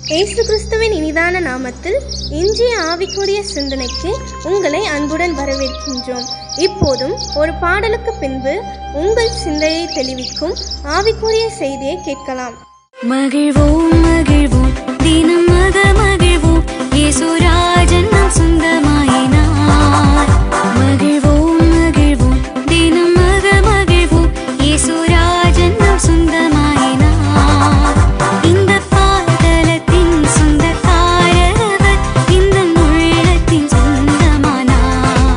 இயேசு கிறிஸ்துவின் இனிதான நாமத்தில் இன்றைய ஆவிக்குரிய சிந்தனைக்கு உங்களை அன்புடன் வரவேற்கின்றோம். இப்போதும் ஒரு பாடலுக்கு பின்பு உங்கள் சிந்தையை தெளிவிக்கும் ஆவிக்குரிய செய்தியை கேட்கலாம். மகிழ்வோம் மகிழ்வோம் தினம் மகிழ்வோம், இயேசுராஜன் நம் சொந்தமாயினார். மகிழ்வோம் மகிழ்வோம் தினம் மகிழ்வோம், இயேசுராஜன் நம் சொந்தமாயினார். இந்த பாதலத்தின் சொந்தக்காரவர், இந்த உள்ளத்தின் சொந்தமானார்.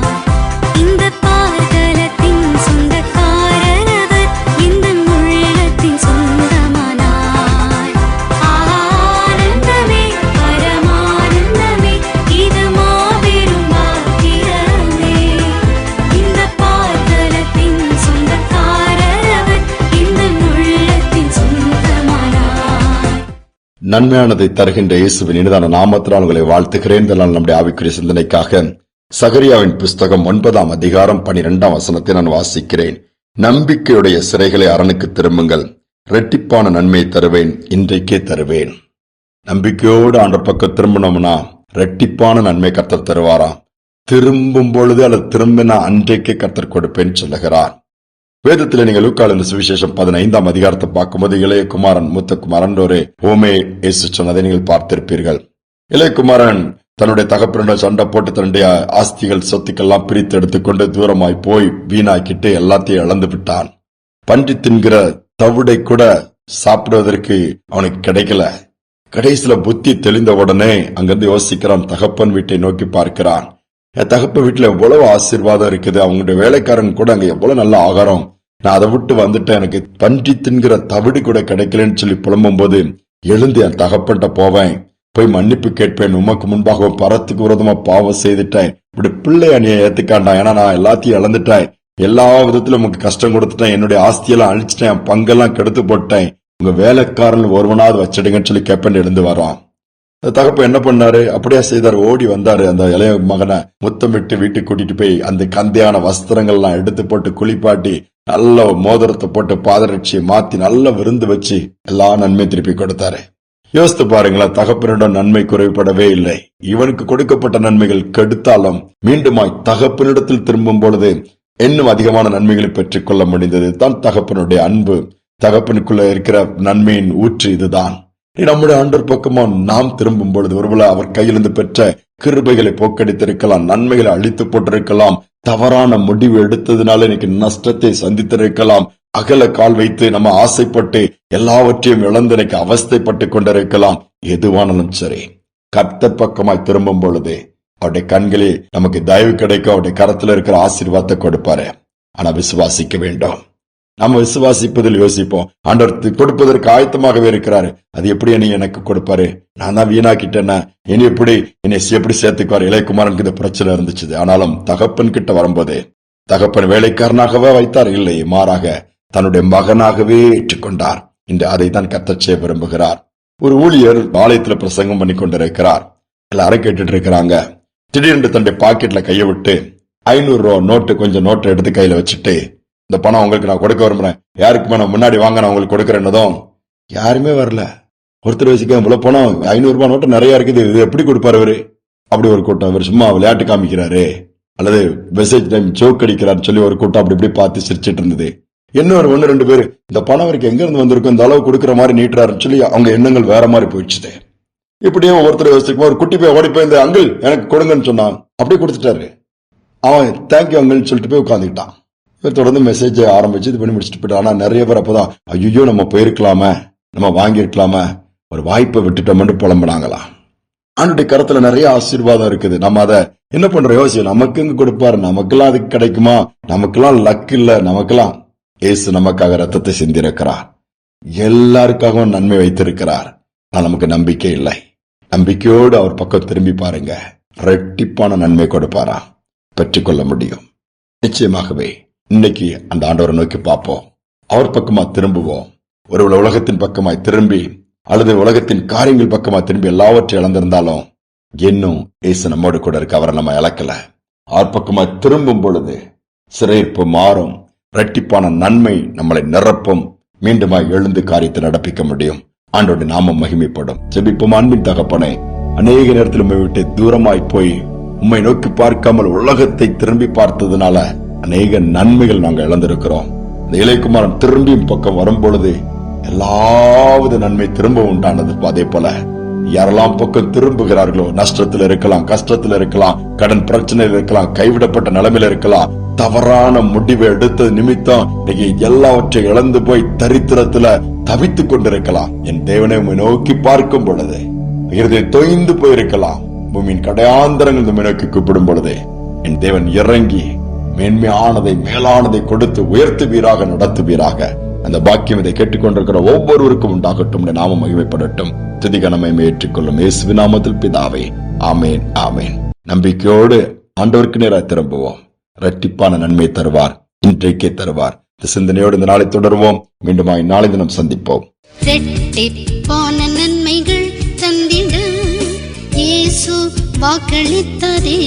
இந்த பாதலத்தின் சொந்தக்காரவர், இந்த உள்ளத்தின் சொந்தமானார். ஆனந்தமே பரமானந்தமே, இது மாபெரும் பாக்கியமே. இந்த பாதலத்தின் சொந்தக்காரவர், இந்த உள்ளத்தின் சொந்தமானார். நன்மையானதை தருகின்ற இயேசுவின் இனிதான நாமத்தினால் உங்களை வாழ்த்துகிறேன். நம்முடைய ஆவிக்குரிய சிந்தனைக்காக சகரியாவின் புஸ்தகம் 9ஆம் அதிகாரம் 12ஆம் வசனத்தை நான் வாசிக்கிறேன். நம்பிக்கையுடைய சிறைகளை அரணுக்கு திரும்புங்கள், இரட்டிப்பான நன்மையை தருவேன், இன்றைக்கே தருவேன். நம்பிக்கையோடு ஆண்டவர் பக்கம் திரும்பினோம்னா இரட்டிப்பான நன்மை கர்த்தர் தருவாராம். திரும்பும் பொழுது அல்லது திரும்பினா அன்றைக்கே கர்த்தர் கொடுப்பேன் சொல்லுகிறார். வேதத்தில் நீங்கள் லூக்காவின் சுவிசேஷம் 15ஆம் அதிகாரத்தை பார்க்கும்போது இளைய குமாரன் மூத்த குமாரன் ஒரு ஓமே இயேசு சொன்னதை நீங்கள் பார்த்திருப்பீர்கள். இளைய குமாரன் தன்னுடைய தகப்பனுடைய சண்டை போட்டு தன்னுடைய ஆஸ்திகள் சொத்துக்கெல்லாம் பிரித்து எடுத்துக்கொண்டு தூரமாய் போய் வீணாக்கிட்டு எல்லாத்தையும் இழந்து விட்டான். பன்றி தின்கிற தவிடை கூட சாப்பிடுவதற்கு அவனுக்கு கிடைக்கல. கடைசியில புத்தி தெளிந்த உடனே அங்கிருந்து யோசிக்கிறான், தகப்பன் வீட்டை நோக்கி பார்க்கிறான். என் தகப்பன் வீட்டுல எவ்வளவு ஆசீர்வாதம் இருக்குது, அவங்களுடைய வேலைக்காரங்க கூட அங்க எவ்வளவு நல்ல ஆகாரம், நான் அதை விட்டு வந்துட்டேன், எனக்கு பன்றி தின்கிற தவிடு கூட கிடைக்கலன்னு சொல்லி புலம்பும் போது எழுந்து என் தகப்பன்ட்ட போவேன், போய் மன்னிப்பு கேட்பேன், உமக்கு முன்பாக பரத்துக்கு விரோதமா பாவம் செய்துட்டேன், இப்படி பிள்ளை அணியை ஏத்துக்காண்டான், ஏன்னா நான் எல்லாத்தையும் இழந்துட்டேன், எல்லா விதத்திலும் உமக்கு கஷ்டம் கொடுத்துட்டேன், என்னுடைய ஆஸ்தியெல்லாம் அழிச்சிட்டேன், பங்கெல்லாம் கெடுத்து போட்டேன், உங்க வேலைக்காரன் ஒருவனாவது வச்சிடுங்கன்னு சொல்லி கேப்பன் எழுந்து வரான். தகப்ப என்ன பண்ணாரு, அப்படியே செய்தார். ஓடி வந்தாரு, அந்த இளைய மகனை முத்தம் விட்டு வீட்டுக்கு கூட்டிட்டு போய் அந்த கந்தையான வஸ்திரங்கள்லாம் எடுத்து போட்டு குளிப்பாட்டி நல்ல மோதிரத்தை போட்டு பாதரட்சியை மாத்தி நல்ல விருந்து வச்சு எல்லா நன்மை திருப்பி கொடுத்தாரு. யோசித்து பாருங்களா, தகப்பனிடம் நன்மை குறைபடவே இல்லை. இவனுக்கு கொடுக்கப்பட்ட நன்மைகள் கெடுத்தாலும் மீண்டுமாய் தகப்பனிடத்தில் திரும்பும் பொழுது இன்னும் அதிகமான நன்மைகளை பெற்றுக் கொள்ள முடிந்தது. தான் தகப்பனுடைய அன்பு, தகப்பனுக்குள்ள இருக்கிற நன்மையின் ஊற்று இதுதான். நம்முடைய ஆண்டவர் பக்கமா நாம் திரும்பும் பொழுது ஒருவேளை அவர் கையிலிருந்து பெற்ற கிருபைகளை போக்கடித்திருக்கலாம், நன்மைகளை அழித்து போட்டிருக்கலாம், தவறான முடிவு எடுத்ததுனால இன்னைக்கு நஷ்டத்தை சந்தித்திருக்கலாம், அகல கால் வைத்து நம்ம ஆசைப்பட்டு எல்லாவற்றையும் இழந்து இன்னைக்கு அவஸ்தைப்பட்டு கொண்டிருக்கலாம். எதுவானாலும் சரி, கர்த்தர் பக்கமாய் திரும்பும் பொழுது அவருடைய கண்களில் நமக்கு தயவு கிடைக்கும், அவருடைய கரத்துல இருக்கிற ஆசீர்வாதத்தை கொடுப்பாரு. ஆனா விசுவாசிக்க வேண்டும். நம்ம விசுவாசிப்பதில் யோசிப்போம், ஆண்டவர் கொடுப்பதற்கு ஆயத்தமாகவே இருக்கிறாரு. அது எப்படி நீ எனக்கு கொடுப்பாரு, நான் தான் வீணாக்கிட்டேன்னா இனி எப்படி என்னை எப்படி சேர்த்துக்குவார். இளையகுமாரனுக்கு இந்த பிரச்சனை இருந்துச்சு. ஆனாலும் தகப்பன் கிட்ட வரும்போது தகப்பன் வேலைக்காரனாகவே வைத்தார், இல்லை, மாறாக தன்னுடைய மகனாகவே ஏற்றுக்கொண்டார். இன்று அதை தான் கர்த்தர் செய்ய விரும்புகிறார். ஒரு ஊழியர் ஆலயத்துல பிரசங்கம் பண்ணி கொண்டிருக்கிறார். எல்லாரும் கேட்டுட்டு இருக்கிறாங்க. திடீரென்று தன்னுடைய பாக்கெட்ல கைய விட்டு 500 ரூபா நோட்டு, கொஞ்சம் நோட்டை எடுத்து கையில வச்சுட்டு, இந்த பணம் உங்களுக்கு நான் கொடுக்க விரும்புறேன், யாருக்குமே நான் முன்னாடி வாங்க, நான் உங்களுக்கு கொடுக்கறேன்னதும் யாருமே வரல. ஒருத்தர் வச்சுக்க, இவ்வளவு பணம் 500 ரூபாய் நோட்டு நிறைய இருக்குது, இது எப்படி கொடுப்பாரு அவரு? அப்படி ஒரு கூட்டம். இவர் சும்மா விளையாட்டு காமிக்கிறாரு அல்லது மெசேஜ் டைம் ஜோக் அடிக்கிறான்னு சொல்லி ஒரு கூட்டம் அப்படி இப்படி பார்த்து சிரிச்சிட்டு இருந்தது. இன்னொரு 1-2 பேர் இந்த பணம் அவருக்கு எங்க இருந்து வந்திருக்கும், இந்த அளவு கொடுக்குற மாதிரி நீட்டுறாருன்னு சொல்லி அவங்க எண்ணங்கள் வேற மாதிரி போயிடுச்சு. இப்படியும் ஒருத்தர் யோசிக்கும், ஒரு குட்டி போய் ஓடி போய் இந்த அங்கிள் எனக்கு கொடுங்கன்னு சொன்னான், அப்படியே கொடுத்துட்டாரு. அவன் தேங்க்யூ அங்கிள்னு சொல்லிட்டு போய் உட்காந்துக்கிட்டான். தொடர்ந்து மெசேஜ் ஆரம்பிச்சு இது பண்ணி முடிச்சுட்டு போயிட்டு. ஆனா நிறைய பேர் அப்பதான் ஐயோ நம்ம போயிருக்கலாமே, நம்ம வாங்கியிருக்கலாமே, ஒரு வாய்ப்பை விட்டுட்டோம்னு புலம்புனாங்களாம். ஆண்டுடைய கருத்துல நிறைய ஆசீர்வாதம் இருக்குது. நம்ம அதை என்ன பண்றோம் யோசிச்சு, நமக்கு எங்க கொடுப்பாரு, நமக்கெல்லாம் அதுக்கு கிடைக்குமா, நமக்கெல்லாம் லக் இல்ல, நமக்கெல்லாம் இயேசு நமக்காக ரத்தத்தை சிந்திருக்கிறார், எல்லாருக்காகவும் நன்மை வைத்திருக்கிறார். ஆனா நமக்கு நம்பிக்கை இல்லை. நம்பிக்கையோடு அவர் பக்கம் திரும்பி பாருங்க, இரட்டிப்பான நன்மை கொடுப்பாரா, பெற்றுக்கொள்ள முடியும். நிச்சயமாகவே இன்னைக்கு அந்த ஆண்டவரை நோக்கி பார்ப்போம், அவர் பக்கமா திரும்புவோம். ஒரு உலகத்தின் பக்கமாய் திரும்பி அல்லது உலகத்தின் காரியங்கள் பக்கமா திரும்பி எல்லாவற்றையும் இழந்திருந்தாலும் இன்னும் இயேசு நம்மோடு கூட இருக்க, அவரை நம்ம இழக்கல. அவர் பக்கமாய் திரும்பும் பொழுது சிறையிருப்பு மாறும், இரட்டிப்பான நன்மை நம்மளை நிரப்பும், மீண்டுமாய் எழுந்து காரியத்தை நடப்பிக்க முடியும். ஆண்டோட நாமம் மகிமைப்படும். ஜெபிப்போம். அன்பின் தகப்பனே, அநேக நேரத்தில் உம்மை விட்டு தூரமாய் போய் உம்மை நோக்கி பார்க்காமல் உலகத்தை திரும்பி பார்த்ததுனால அநேக நன்மைகள் நாங்கள் இழந்திருக்கிறோம். இந்த இளையகுமாரன் திரும்பியும் பக்கம் வரும் பொழுது எல்லாவது நன்மை திரும்ப உண்டானது. அதே போல யாரெல்லாம் பக்கம் திரும்புகிறார்களோ, நஷ்டத்தில் இருக்கலாம், கஷ்டத்தில் இருக்கலாம், கடன் பிரச்சனையில் இருக்கலாம், கைவிடப்பட்ட நிலைமையில இருக்கலாம், தவறான முடிவை எடுத்தது நிமித்தம் இன்னைக்கு எல்லாவற்றையும் இழந்து போய் தரித்திரத்துல தவித்துக் கொண்டிருக்கலாம். என் தேவனை உம்மை நோக்கி பார்க்கும் பொழுது இருதயம் தொய்ந்து போயிருக்கலாம். பூமியின் கடையாந்தரங்கள் உம்மை நோக்கி கூப்பிடும் பொழுது என் தேவன் இறங்கி மேன்மையானதை மேலானதை கொடுத்து உயர்த்துவீராக, நடத்துவீராக. அந்த பாக்கியம் இதை கேட்டுக்கொண்டிருக்கிற ஒவ்வொருவருக்கும் உண்டாகட்டும். நாமம் மகிமைப்படட்டும். துதிகனமை ஏற்றுக்கொள்ளும் இயேசுவின் நாமத்தில் பிதாவே, ஆமேன், ஆமேன். நம்பிக்கையோடு ஆண்டவருக்கு நேராக திரும்புவோம். இரட்டிப்பான நன்மை தருவார், இன்றைக்கே தருவார். இந்த சிந்தனையோடு இந்த நாளை தொடருவோம். மீண்டும் நாளை தினம் சந்திப்போம். இரட்டிப்பான நன்மைகள் தந்திட இயேசு வாக்களித்ததே.